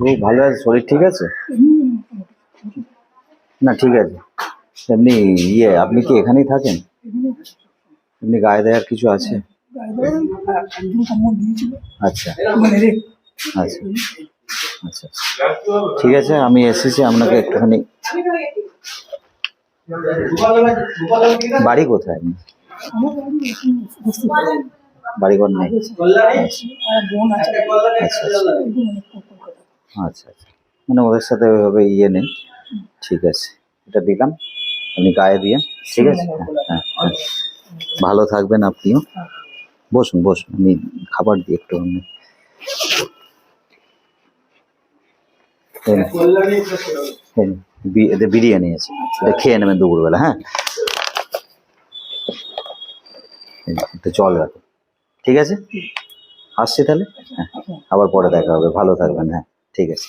ও ভালো আছে, শরীর ঠিক আছে? না ঠিক আছে। এমনি আপনি কি এখানেই থাকেন? এমনি গায়ে দেওয়ার কিছু আছে? আচ্ছা আচ্ছা আচ্ছা ঠিক আছে, আমি এসেছি আপনাকে একটুখানি। বাড়ি কোথায়? বাড়িঘর নেই? আচ্ছা আচ্ছা আচ্ছা, মানে ওদের সাথে ওইভাবে নেই। ঠিক আছে, এটা দিলাম, আপনি গায়ে দিয়ে। ঠিক আছে, হ্যাঁ হ্যাঁ, ভালো থাকবেন আপনিও। বসুন বসুন, আমি খাবার দিই একটু। এদের বিরিয়ানি আছে, এটা খেয়ে নেবেন দুপুরবেলা। হ্যাঁ, একটু জল রাখো। ঠিক আছে, আসছি তাহলে। হ্যাঁ, আবার পরে দেখা হবে, ভালো থাকবেন। হ্যাঁ ঠিক আছে।